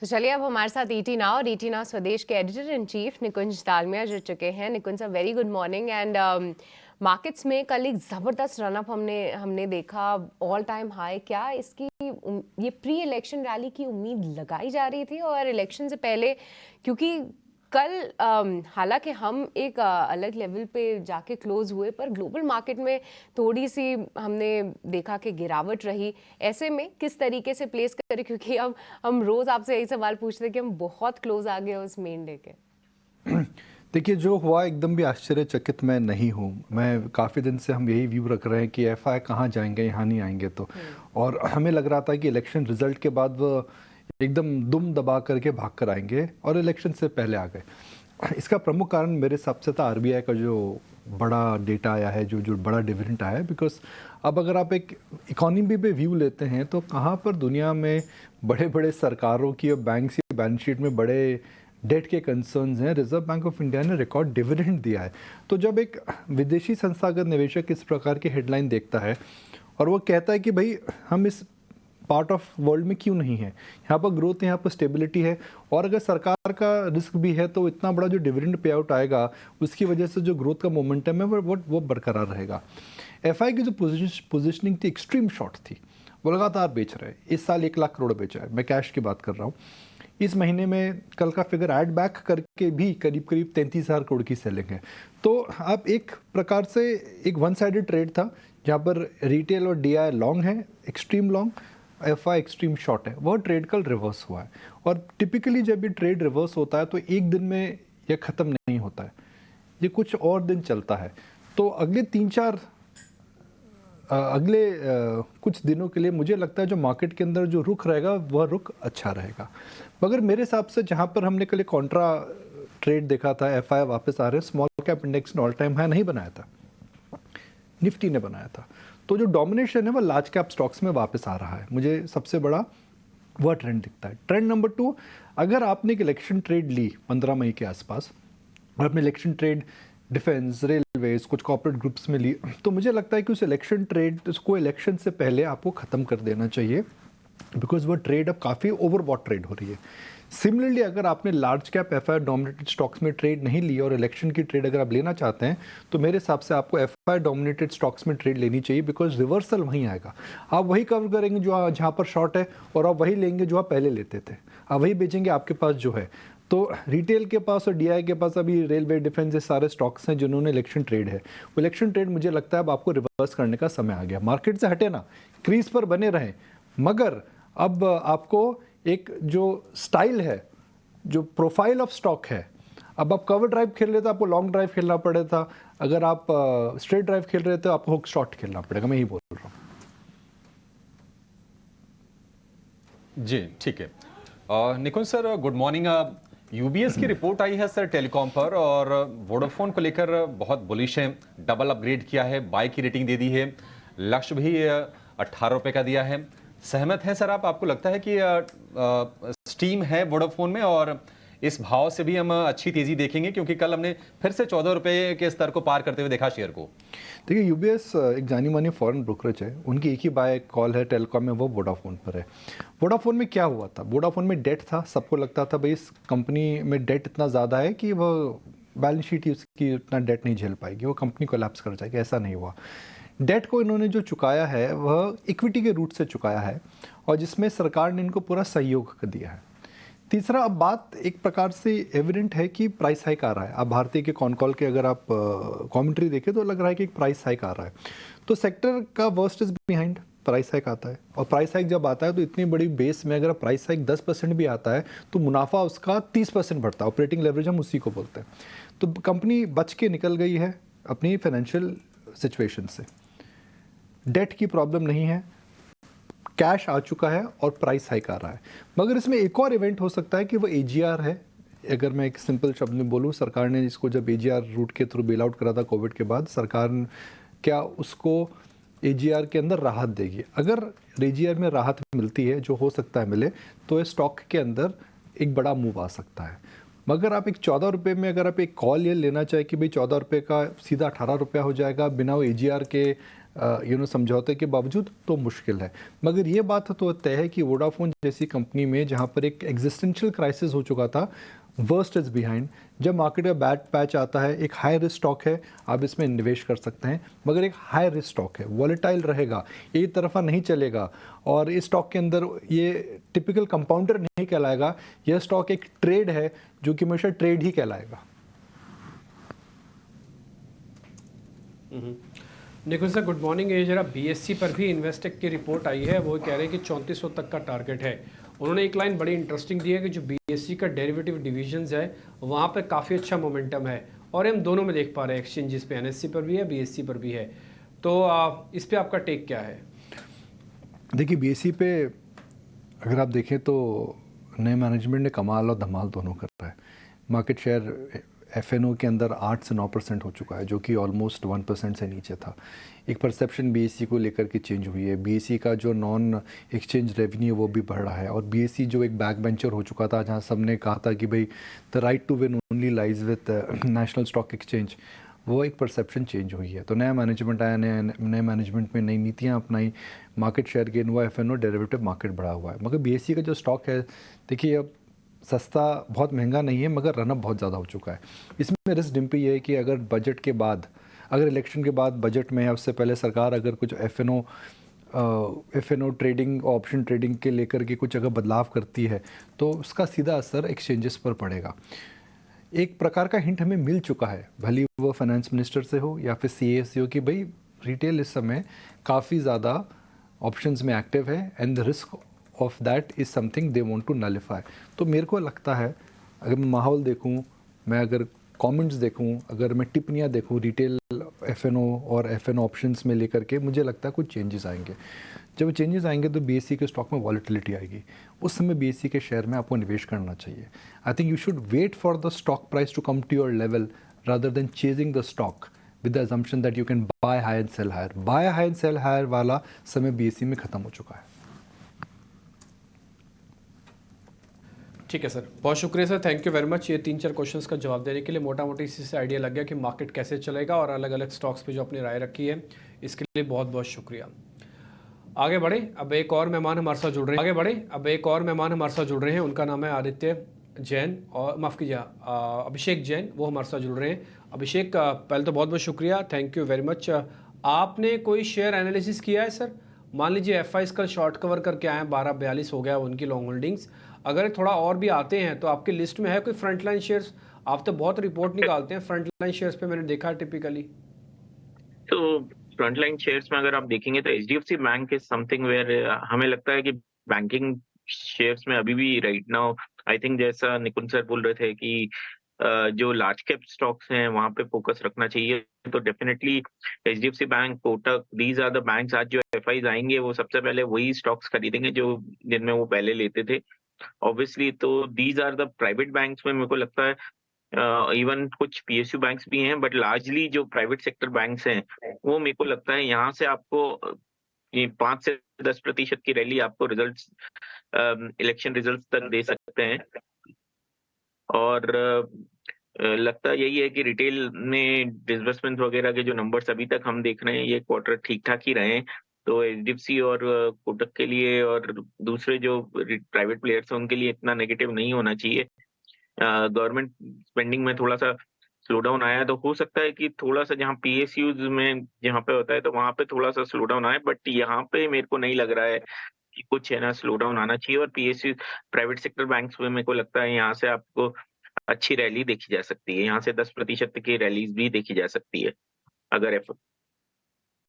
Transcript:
तो चलिए अब हमारे साथ ईटी नाउ स्वदेश के editor in chief Nikunj Dalmia जुड़ चुके हैं। Nikunj sir, very good morning. And markets में कल एक ज़बरदस्त रनअप हमने देखा, ऑल टाइम हाई। क्या इसकी ये प्री इलेक्शन रैली की उम्मीद लगाई जा रही थी? और इलेक्शन से पहले, क्योंकि कल हालांकि हम एक अलग लेवल पे जाके क्लोज हुए, पर ग्लोबल मार्केट में थोड़ी सी हमने देखा कि गिरावट रही। ऐसे में किस तरीके से प्लेस करें, क्योंकि अब हम रोज आपसे यही सवाल पूछते हैं कि हम बहुत क्लोज आ गए उस मेन डे के। देखिए, जो हुआ एकदम भी आश्चर्यचकित मैं नहीं हूँ। मैं काफ़ी दिन से हम यही व्यू रख रहे हैं कि एफआई कहाँ जाएंगे, यहाँ नहीं आएंगे तो। और हमें लग रहा था कि इलेक्शन रिजल्ट के बाद वो एकदम दुम दबा करके भाग कर आएंगे, और इलेक्शन से पहले आ गए। इसका प्रमुख कारण मेरे हिसाब से था आरबीआई का जो बड़ा डेटा आया है, जो जो बड़ा डिविडेंड आया है। बिकॉज अब अगर आप एक इकोनॉमी पे व्यू लेते हैं तो कहाँ पर दुनिया में बड़े बड़े सरकारों की और बैंक की बैलेंस शीट में बड़े डेट के कंसर्न्स हैं, रिजर्व बैंक ऑफ इंडिया ने रिकॉर्ड डिविडेंड दिया है। तो जब एक विदेशी संस्थागत निवेशक इस प्रकार की हेडलाइन देखता है और वो कहता है कि भाई हम इस पार्ट ऑफ वर्ल्ड में क्यों नहीं है, यहाँ पर ग्रोथ है, यहाँ पर स्टेबिलिटी है, और अगर सरकार का रिस्क भी है तो इतना बड़ा जो डिविडेंड पे आउट आएगा उसकी वजह से जो ग्रोथ का मोमेंटम है वो बरकरार रहेगा। एफआई की जो पोजिशनिंग थी एक्सट्रीम शॉर्ट थी, वो लगातार बेच रहे हैं। इस साल 1 लाख करोड़ बेचा है, मैं कैश की बात कर रहा हूँ। इस महीने में कल का फिगर ऐड बैक करके भी करीब करीब 33,000 करोड़ की सेलिंग है। तो आप एक प्रकार से एक वन साइडेड ट्रेड था जहाँ पर रिटेल और डीआई लॉन्ग है, extreme long, FI extreme short है। वह ट्रेड कल रिवर्स हुआ है, और टिपिकली जब ये ट्रेड रिवर्स होता है तो एक दिन में यह ख़त्म नहीं होता है, ये कुछ और दिन चलता है। तो अगले 3-4 कुछ दिनों के लिए मुझे लगता है जो मार्केट के अंदर जो रुख रहेगा वह रुख अच्छा रहेगा। मगर मेरे हिसाब से जहाँ पर हमने कल कॉन्ट्रा ट्रेड देखा था, एफआई वापस आ रहे हैं, स्मॉल कैप इंडेक्स ने ऑल टाइम हाई नहीं बनाया था, निफ्टी ने बनाया था। तो जो डोमिनेशन है वह लार्ज कैप स्टॉक्स में वापस आ रहा है, मुझे सबसे बड़ा वह ट्रेंड दिखता है। ट्रेंड नंबर 2, अगर आपने एक इलेक्शन ट्रेड ली 15 मई के आसपास, और आपने इलेक्शन ट्रेड डिफेंस, रेलवेज, कुछ कॉर्पोरेट ग्रुप्स में ली, तो मुझे लगता है कि उस इलेक्शन ट्रेड उसको इलेक्शन से पहले आपको ख़त्म कर देना चाहिए, बिकॉज वो ट्रेड अब काफ़ी ओवरबॉट ट्रेड हो रही है। सिमिलरली अगर आपने large cap FI dominated stocks में ट्रेड नहीं ली और इलेक्शन की ट्रेड अगर आप लेना चाहते हैं तो मेरे हिसाब से आपको एफआई डोमिनेटेड स्टॉक्स में ट्रेड लेनी चाहिए, बिकॉज रिवर्सल वहीं आएगा। आप वही कवर करेंगे जो जहाँ पर शॉर्ट है, और आप वही लेंगे जो आप पहले लेते थे, आप वही बेचेंगे आपके पास जो है। तो रिटेल के पास और डीआई के पास अभी रेलवे, डिफेंस, ये सारे स्टॉक्स हैं जिन्होंने इलेक्शन ट्रेड है। वो इलेक्शन ट्रेड मुझे लगता है अब आपको रिवर्स करने का समय आ गया। मार्केट से हटे ना, क्रीज पर बने रहें, मगर अब आपको एक जो स्टाइल है, जो प्रोफाइल ऑफ स्टॉक है, अब आप कवर ड्राइव खेल रहे थे आपको लॉन्ग ड्राइव खेलना पड़े था, अगर आप स्ट्रेट ड्राइव खेल रहे थे आपको हुक शॉट खेलना पड़ेगा, मैं यही बोल रहा हूँ। जी ठीक है। निकुंज सर, गुड मॉर्निंग। यूबीएस की रिपोर्ट आई है सर टेलीकॉम पर, और वोडाफोन को लेकर बहुत बुलिश है, डबल अपग्रेड किया है, बाय की रेटिंग दे दी है, लक्ष्य भी 18 रुपए का दिया है। सहमत हैं सर आप? आपको लगता है कि स्टीम है वोडाफोन में, और इस भाव से भी हम अच्छी तेजी देखेंगे? क्योंकि कल हमने फिर से 14 रुपए के स्तर को पार करते हुए देखा शेयर को। देखिए, यूबीएस एक जानी मानी फॉरेन ब्रोकरेज है, उनकी एक ही बाय कॉल है टेलीकॉम में, वो वोडाफोन पर है। वोडाफोन में क्या हुआ था, वोडाफोन में डेट था, सबको लगता था भाई इस कंपनी में डेट इतना ज़्यादा है कि वह बैलेंस शीट ही उसकी उतना डेट नहीं झेल पाएगी, वो कंपनी कोलैप्स कर जाएगी। ऐसा नहीं हुआ। डेट को इन्होंने जो चुकाया है वह इक्विटी के रूट से चुकाया है, और जिसमें सरकार ने इनको पूरा सहयोग कर दिया है। तीसरा, अब बात एक प्रकार से एविडेंट है कि प्राइस हाइक आ रहा है। अब भारतीय के कॉन कॉल के अगर आप कमेंट्री देखें तो लग रहा है कि एक प्राइस हाइक आ रहा है। तो सेक्टर का worst is behind, price hike आता है, और प्राइस हाइक जब आता है तो इतनी बड़ी बेस में अगर प्राइस हाइक 10% भी आता है तो मुनाफा उसका 30% बढ़ता है। ऑपरेटिंग लेवरेज हम उसी को बोलते हैं। तो कंपनी बच के निकल गई है अपनी फाइनेंशियल सिचुएशन से, डेट की प्रॉब्लम नहीं है, कैश आ चुका है और प्राइस हाइक आ रहा है। मगर इसमें एक और इवेंट हो सकता है कि वो एजीआर है। अगर मैं एक सिंपल शब्द में बोलूँ, सरकार ने इसको जब एजीआर रूट के थ्रू बेल आउट करा था कोविड के बाद, सरकार क्या उसको एजीआर के अंदर राहत देगी? अगर एजीआर में राहत मिलती है, जो हो सकता है मिले, तो इस स्टॉक के अंदर एक बड़ा मूव आ सकता है। मगर आप एक 14 रुपये में अगर आप एक कॉल ये लेना चाहे कि भाई 14 रुपये का सीधा 18 रुपया हो जाएगा बिना वो एजीआर के समझौते के बावजूद तो मुश्किल है। मगर ये बात तो तय है कि वोडाफोन जैसी कंपनी में जहाँ पर एक एग्जिस्टेंशियल क्राइसिस हो चुका था, वर्स्ट इज़ बिहाइंड, जब मार्केट का बैड पैच आता है, एक हाई रिस्क स्टॉक है, आप इसमें निवेश कर सकते हैं, मगर एक हाई रिस्क स्टॉक है, वॉलेटाइल रहेगा, एक तरफा नहीं चलेगा, और इस स्टॉक के अंदर ये टिपिकल कंपाउंडर नहीं कहलाएगा, यह स्टॉक एक ट्रेड है जो कि हमेशा ट्रेड ही कहलाएगा। निकुंज सर गुड मॉर्निंग। ये जरा बीएससी पर भी इन्वेस्टेक की रिपोर्ट आई है, वो कह रहे हैं कि 3400 तक का टारगेट है। उन्होंने एक लाइन बड़ी इंटरेस्टिंग दी है कि जो बीएससी का डेरिवेटिव डिविजन्स है वहाँ पे काफ़ी अच्छा मोमेंटम है, और हम दोनों में देख पा रहे हैं, एक्सचेंजेस पे एनएससी पर भी है, बीएससी पर भी है। तो इस पे आपका टेक क्या है? देखिए, बीएससी पे अगर आप देखें तो नए मैनेजमेंट ने कमाल और धमाल दोनों कर रहा है। मार्केट शेयर एफएनओ के अंदर 8 से 9% हो चुका है, जो कि ऑलमोस्ट 1% से नीचे था। एक परसेप्शन बीएससी को लेकर के चेंज हुई है। बीएससी का जो नॉन एक्सचेंज रेवेन्यू वो भी बढ़ रहा है, और बीएससी जो एक बैक बेंचर हो चुका था, जहां सबने कहा था कि भाई the right to win only lies with National Stock Exchange, वो एक परसेप्शन चेंज हुई है। तो नया मैनेजमेंट आया, नए मैनेजमेंट में नई नीतियाँ अपनाई, मार्केट शेयर गेन हुआ, एफएनओ डेरिवेटिव मार्केट बढ़ा हुआ है। मगर बीएससी का जो स्टॉक है, देखिए अब सस्ता बहुत महंगा नहीं है, मगर रनअप बहुत ज़्यादा हो चुका है। इसमें रिस्क डिम्पी ये है कि अगर बजट के बाद, अगर इलेक्शन के बाद बजट में या उससे पहले सरकार अगर कुछ एफएनओ ट्रेडिंग, ऑप्शन ट्रेडिंग के लेकर के कुछ अगर बदलाव करती है, तो उसका सीधा असर एक्सचेंजेस पर पड़ेगा। एक प्रकार का हिंट हमें मिल चुका है, भले वो फाइनेंस मिनिस्टर से हो या फिर सीए से हो, कि भाई रिटेल इस समय काफ़ी ज़्यादा ऑप्शंस में एक्टिव है, and the risk of that is something they want to nullify. तो मेरे को लगता है, अगर मैं माहौल देखूं, मैं अगर कमेंट्स देखूं, अगर मैं टिप्पणियां देखूं रिटेल एफएनओ और एफएनओ ऑप्शंस में लेकर के, मुझे लगता है कुछ चेंजेस आएंगे। जब चेंजेस आएंगे तो बीएससी के स्टॉक में वॉलेटिलिटी आएगी, उस समय बीएससी के शेयर में आपको निवेश करना चाहिए। I think you should wait for the stock price to come to your level rather than chasing the stock with the assumption that you can buy high and sell higher. Buy high and sell higher वाला समय BSc में ख़त्म हो चुका है। ठीक है sir, बहुत शुक्रिया sir, thank you very much. ये 3-4 क्वेश्चंस का जवाब देने के लिए मोटा मोटी इसी से आइडिया लग गया कि मार्केट कैसे चलेगा, और अलग अलग स्टॉक्स पे जो अपनी राय रखी है, इसके लिए बहुत बहुत शुक्रिया। आगे बढ़े, अब एक और मेहमान हमारे साथ जुड़ रहे हैं। उनका नाम है आदित्य जैन, और माफ़ कीजिए अभिषेक जैन, वो हमारे साथ जुड़ रहे हैं। अभिषेक, पहले तो बहुत बहुत शुक्रिया, थैंक यू वेरी मच। आपने कोई शेयर एनालिसिस किया है सर? मान लीजिए एफआईज कल शॉर्ट कवर करके आए हैं, 1242 हो गया उनकी लॉन्ग होल्डिंग्स, अगर थोड़ा और भी आते हैं तो आपकी लिस्ट में है कोई फ्रंटलाइन शेयर्स? आप तो बहुत रिपोर्ट निकालते हैं फ्रंटलाइन शेयर्स पे, मैंने देखा है टिपिकली। तो फ्रंटलाइन शेयर्स में अगर आप देखेंगे तो HDFC bank is something where हमें लगता है कि बैंकिंग शेयर्स में अभी भी राइट नाउ आई थिंक, जैसा निकुंज सर बोल रहे थे कि जो लार्ज कैप स्टॉक्स हैं वहां पे फोकस रखना चाहिए, तो definitely HDFC bank, Kotak, these are the banks. आज जो एफआईज आएंगे वो सबसे पहले वही स्टॉक्स खरीदेंगे जो जिनमें वो पहले लेते थे, ऑब्वियसली। तो these are the private banks में मेरे को लगता है, इवन कुछ पीएसयू बैंक्स भी हैं, बट लार्जली जो प्राइवेट सेक्टर बैंक्स हैं वो मेरे को लगता है यहाँ से आपको ये 5 से 10% की रैली आपको रिजल्ट्स, इलेक्शन रिजल्ट्स तक दे सकते हैं। और लगता यही है कि रिटेल में डिसबर्समेंट वगैरह के जो नंबर्स अभी तक हम देख रहे हैं, ये क्वार्टर ठीक ठाक ही रहे हैं। तो एचडीएफसी और कोटक के लिए और दूसरे जो प्राइवेट प्लेयर्स हैं उनके लिए इतना नेगेटिव नहीं होना चाहिए। गवर्नमेंट स्पेंडिंग में थोड़ा सा स्लो डाउन आया है, तो हो सकता है कि थोड़ा सा जहाँ पीएसयूज में जहाँ पे होता है तो वहां पे थोड़ा सा स्लो डाउन आए, बट यहाँ पे मेरे को नहीं लग रहा है कि कुछ है ना स्लो डाउन आना चाहिए। और पीएसयू प्राइवेट सेक्टर बैंक्स में मेरे को लगता है यहाँ से आपको अच्छी रैली देखी जा सकती है, यहाँ से 10% की रैलीज भी देखी जा सकती है अगर